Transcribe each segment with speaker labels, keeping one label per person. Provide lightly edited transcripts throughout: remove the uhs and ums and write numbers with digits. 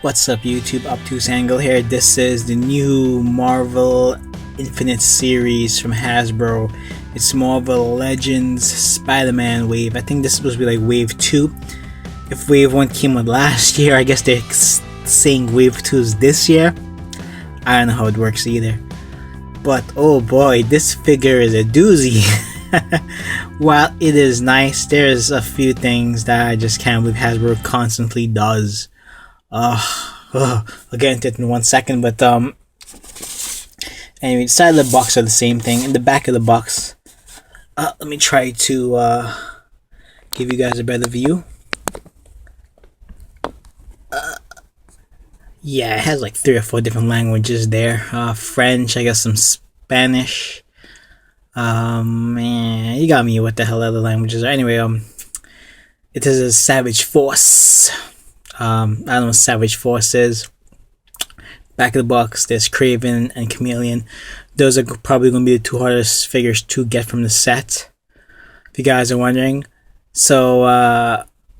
Speaker 1: What's up YouTube, Obtuse Angle here. This is the new Marvel Infinite series from Hasbro. It's Marvel Legends Spider-Man Wave. I think this is supposed to be like Wave 2. If Wave 1 came out last year, I guess they're saying Wave 2 is this year. I don't know how it works either. But oh boy, this figure is a doozy. While it is nice, there's a few things that I just can't believe Hasbro constantly does. I'll get into it in 1 second, but anyway, the side of the box are the same thing. In the back of the box, let me try to give you guys a better view. Yeah, it has like 3 or 4 different languages there. French, I guess some Spanish. Man, you got me. What the hell other languages are? Anyway, it is a Savage Force. I don't know what Savage Force is. Back of the box, there's Kraven and Chameleon. Those are probably going to be the 2 hardest figures to get from the set, if you guys are wondering. So,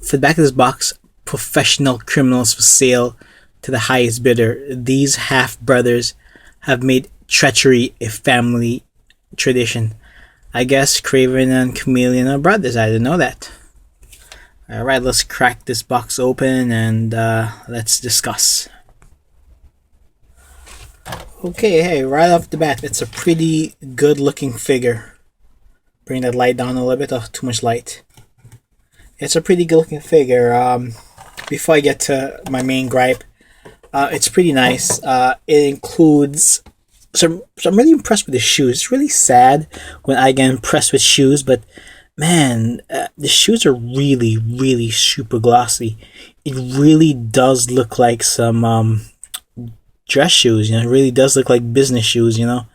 Speaker 1: for the back of this box, professional criminals for sale to the highest bidder. These half-brothers have made treachery a family tradition. I guess Kraven and Chameleon are brothers. I didn't know that. Alright, let's crack this box open and let's discuss. Okay, hey, right off the bat, it's a pretty good looking figure. Bring that light down a little bit. Oh, too much light. It's a pretty good looking figure. Before I get to my main gripe, it's pretty nice. It includes so I'm really impressed with the shoes. It's really sad when I get impressed with shoes, but man, the shoes are really super glossy. It really does look like some dress shoes, you know. It really does look like business shoes, you know.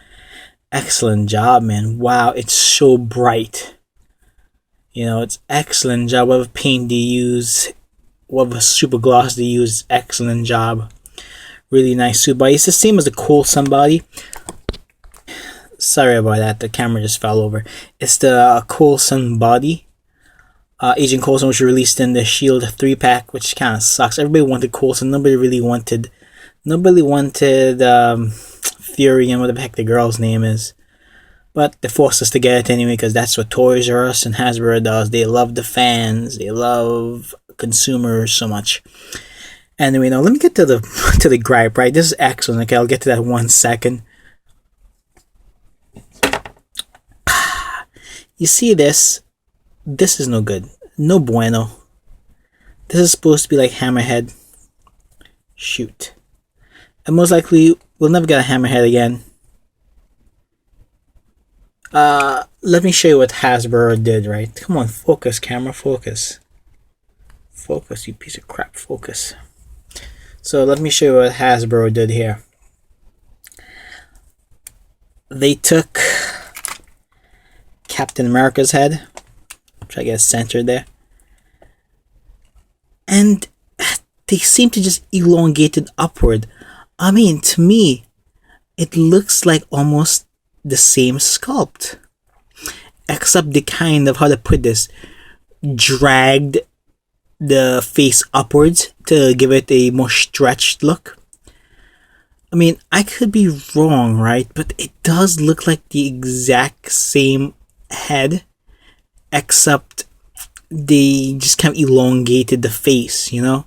Speaker 1: Excellent job, man. Wow, it's so bright. You know, it's excellent job. Whatever paint they use, whatever super gloss they use, excellent job. Really nice suit body. It's the same as the Coulson body. Sorry about that, the camera just fell over. It's the Coulson body. Agent Coulson, which was released in the Shield 3-pack, which kind of sucks. Everybody wanted Coulson. Nobody wanted Fury and what the heck the girl's name is. But they forced us to get it anyway, because that's what Toys R Us and Hasbro does. They love the fans. They love consumers so much. Anyway, now let me get to the gripe, right? This is excellent. Okay, I'll get to that in 1 second. You see this? This is no good. No bueno. This is supposed to be like Hammerhead. Shoot. And most likely, we'll never get a Hammerhead again. Let me show you what Hasbro did, right? Come on, focus, camera, focus. Focus, you piece of crap, focus. So let me show you what Hasbro did here. They took Captain America's head, which I guess centered there, and they seem to just elongate it upward. I mean, to me, it looks like almost the same sculpt, except the kind of, how to put this, dragged the face upwards to give it a more stretched look. I mean, I could be wrong, right? But it does look like the exact same head, except they just kind of elongated the face, you know.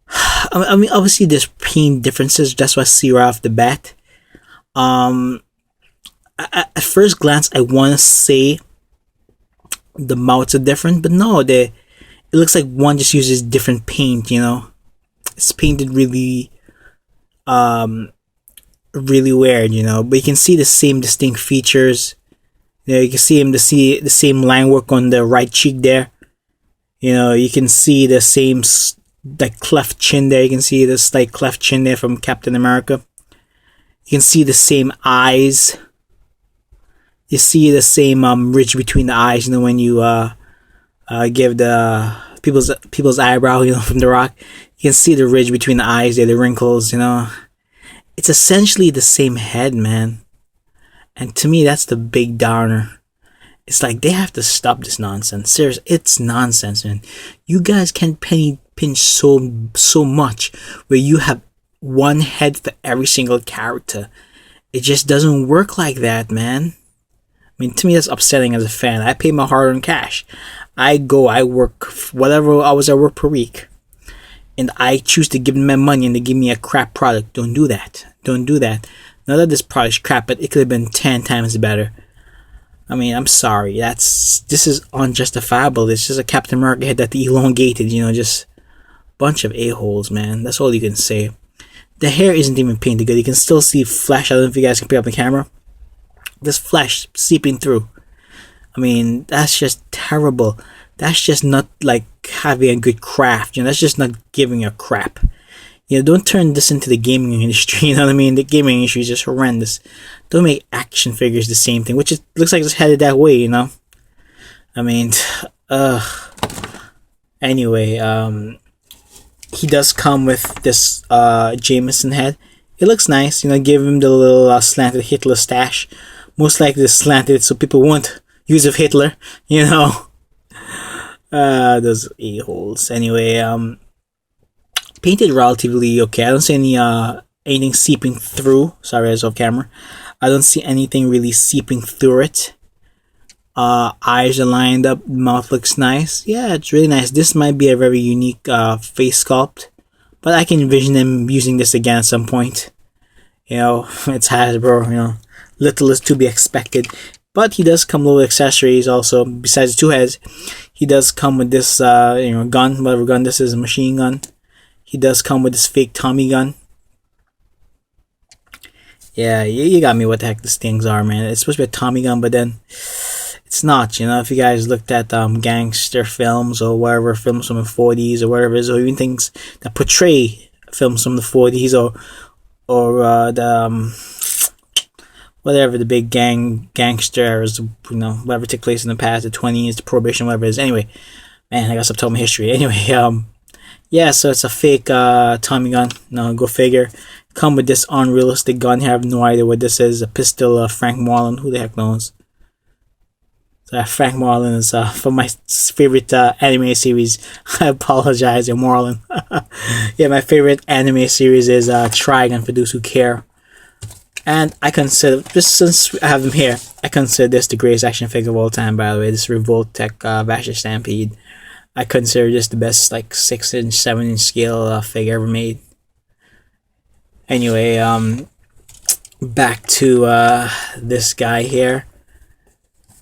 Speaker 1: I mean, obviously there's paint differences. That's what I see right off the bat. At first glance, I want to say the mouths are different, but no, it looks like one just uses different paint, you know. It's painted really really weird, you know, but you can see the same distinct features. You know, you can see the same line work on the right cheek there. You know, you can see the same like cleft chin there. You can see the slight cleft chin there from Captain America. You can see the same eyes. You see the same ridge between the eyes, you know, when you give the people's eyebrow, you know, from The Rock. You can see the ridge between the eyes there, the wrinkles, you know. It's essentially the same head, man. And to me, that's the big downer. It's like they have to stop this nonsense. Seriously, it's nonsense, man. You guys can pinch so much where you have one head for every single character. It just doesn't work like that, man. I mean, to me, that's upsetting as a fan. I pay my hard-earned cash. I work whatever hours I work per week, and I choose to give them my money and they give me a crap product. Don't do that. Don't do that. Not that this product's crap, but it could have been 10 times better. I mean, I'm sorry. This is unjustifiable. It's just a Captain America head that elongated, just bunch of a-holes, man. That's all you can say. The hair isn't even painted good. You can still see flesh. I don't know if you guys can pick up the camera. This flesh seeping through. I mean, that's just terrible. That's just not like having a good craft. That's just not giving a crap. Don't turn this into the gaming industry. You know what I mean? The gaming industry is just horrendous. Don't make action figures the same thing, which it looks like it's headed that way. I mean, anyway, he does come with this Jameson head. It looks nice. Give him the little slanted Hitler stash. Most likely it's slanted so people won't use of Hitler. Those a-holes. Anyway, painted relatively okay. I don't see anything seeping through. Sorry, I was off camera. I don't see anything really seeping through it. Eyes are lined up. Mouth looks nice. Yeah, it's really nice. This might be a very unique face sculpt, but I can envision them using this again at some point. It's Hasbro. Little is to be expected. But he does come with accessories also. Besides the two heads, he does come with this gun, whatever gun this is, a machine gun. He does come with this fake Tommy gun. Yeah, you got me what the heck these things are, man. It's supposed to be a Tommy gun, but then it's not. If you guys looked at gangster films or whatever, films from the 40s or whatever it is, or even things that portray films from the 40s or whatever the big gangster eras, whatever took place in the past, the 20s, the Prohibition, whatever it is. Anyway, man, I got to tell my history. Anyway, yeah, so it's a fake Tommy gun. Go figure. Come with this unrealistic gun. I have no idea what this is. A pistol, Frank Marlin. Who the heck knows? So Frank Marlin is from my favorite anime series. I apologize, Marlin. Yeah, my favorite anime series is Trigun, for those who care. And I consider, just since I have him here, I consider this the greatest action figure of all time, by the way. This Revolt Tech Vasher Stampede. I consider this the best, 6-inch, 7-inch scale figure ever made. Anyway, back to this guy here.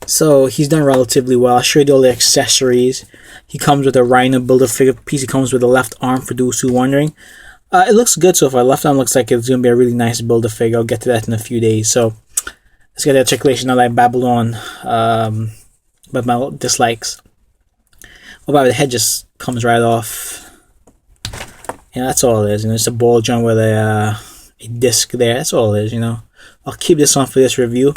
Speaker 1: So, he's done relatively well. I'll show you all the accessories. He comes with a Rhino Build-A-Figure piece. He comes with a left arm, for those who are wondering. It looks good so far. Left arm looks like it's going to be a really nice Build-A-Figure. I'll get to that in a few days. So, let's get that articulation now that I babbled on about my dislikes. Oh, by the head just comes right off. Yeah, that's all it is. It's a ball joint with a disc there. That's all it is, I'll keep this on for this review.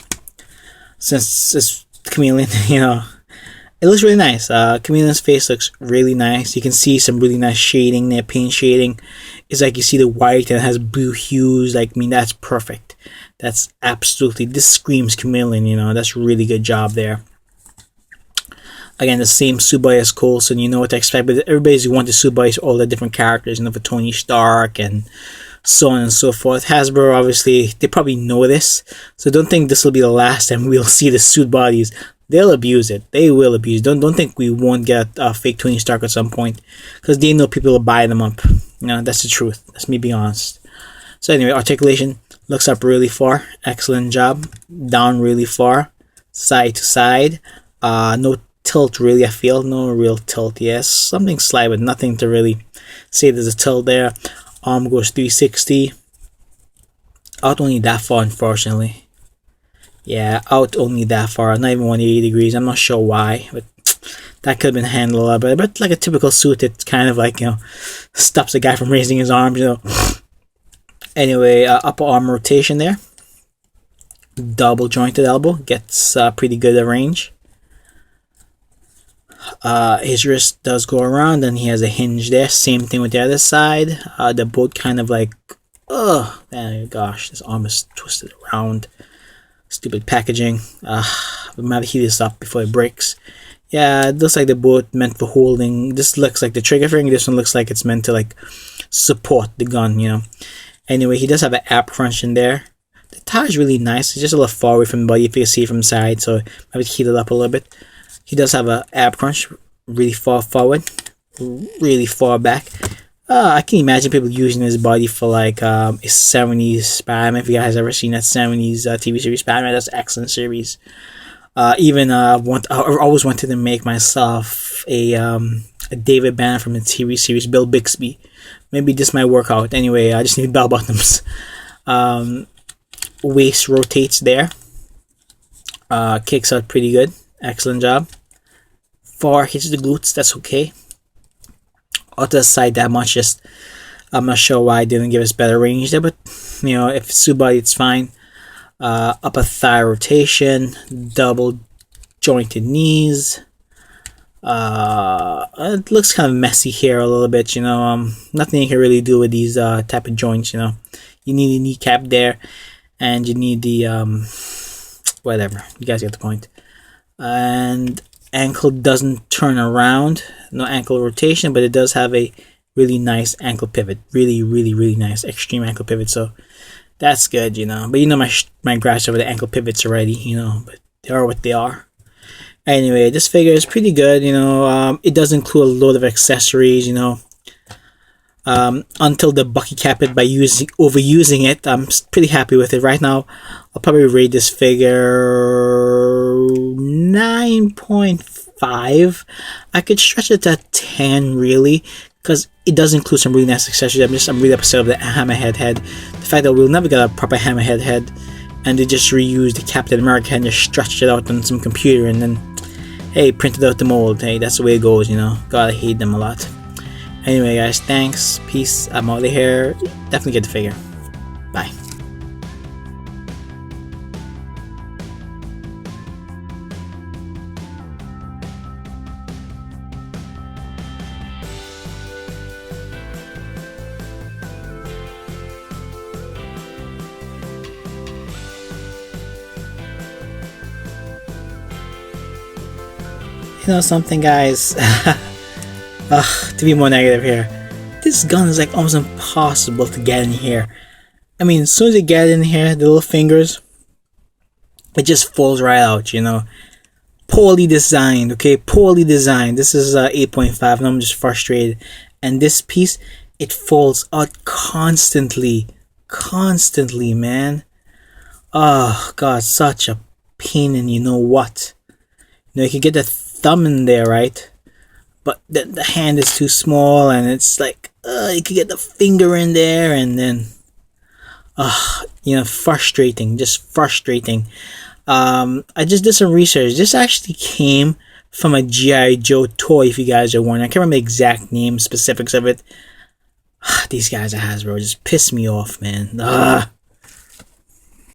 Speaker 1: Since it's Chameleon, it looks really nice. Chameleon's face looks really nice. You can see some really nice shading there, paint shading. It's like you see the white and it has blue hues. That's perfect. That's absolutely, this screams Chameleon, that's a really good job there. Again, the same suit body as Coulson, you know what to expect, but everybody's wanted suit bodies, all the different characters, for Tony Stark and so on and so forth. Hasbro, obviously, they probably know this, so don't think this will be the last time we'll see the suit bodies. They'll abuse it. They will abuse it. Don't think we won't get a fake Tony Stark at some point, because they know people will buy them up. That's the truth. That's me being honest. So anyway, articulation looks up really far. Excellent job. Down really far. Side to side. No tilt really, I feel. No real tilt. Yes, something slight, but nothing to really say there's a tilt there. Arm goes 360. Out only that far, unfortunately. Yeah, out only that far. Not even 180 degrees. I'm not sure why, but that could have been handled a lot better. But like a typical suit, it's kind of stops the guy from raising his arms, Anyway, upper arm rotation there. Double jointed elbow. Gets pretty good at range. His wrist does go around, and he has a hinge there. Same thing with the other side. They're both kind of oh gosh, this arm is twisted around. Stupid packaging. We might heat this up before it breaks. Yeah, it looks like they're both meant for holding. This looks like the trigger finger. This one looks like it's meant to like support the gun, you know. Anyway, he does have an app crunch in there. The tie is really nice. It's just a little far away from the body if you can see it from the side, so I would heat it up a little bit. He does have an ab crunch, really far forward, really far back. I can imagine people using his body for like a 70s Spider-Man. If you guys ever seen that 70s TV series Spider-Man, that's an excellent series. I always wanted to make myself a David Banner from the TV series Bill Bixby. Maybe this might work out. Anyway, I just need bell bottoms. Waist rotates there. Kicks out pretty good. Excellent job. Far hits the glutes. That's okay. Out to the side that much. Just I'm not sure why I didn't give us better range there, but you know, if it's suit body, it's fine. Upper thigh rotation, double jointed knees. It looks kind of messy here a little bit, you know. Nothing you can really do with these type of joints, you know. You need a kneecap there, and you need the whatever. You guys get the point. And ankle doesn't turn around, no ankle rotation, but it does have a really nice ankle pivot. Really, really, really nice extreme ankle pivot. So that's good, you know. But you know my grasp over the ankle pivots already, you know. But they are what they are. Anyway, this figure is pretty good, you know. It does include a load of accessories, you know. Until the Bucky cap it by overusing it, I'm pretty happy with it. Right now, I'll probably rate this figure 9.5. I could stretch it to 10 really, because it does include some really nice accessories. I'm really upset with the hammerhead head. The fact that we'll never get a proper hammerhead head, and they just reused the Captain America and just stretched it out on some computer and then, hey, printed out the mold. Hey, that's the way it goes, you know. God, I hate them a lot. Anyway, guys, thanks. Peace. I'm out of here. Definitely get the figure. Bye. You know something, guys? To be more negative here, this gun is like almost impossible to get in here. I mean, as soon as you get in here, the little fingers, it just falls right out, you know. Poorly designed, okay? Poorly designed. This is 8.5 and I'm just frustrated. And this piece, it falls out constantly. Constantly, man. Oh, God, such a pain in you know what. You know, you can get the thumb in there, right? But the hand is too small, and it's like, you could get the finger in there, and then, you know, frustrating, just frustrating. I just did some research. This actually came from a G.I. Joe toy, if you guys are wondering. I can't remember the exact name, specifics of it. These guys at Hasbro just piss me off, man.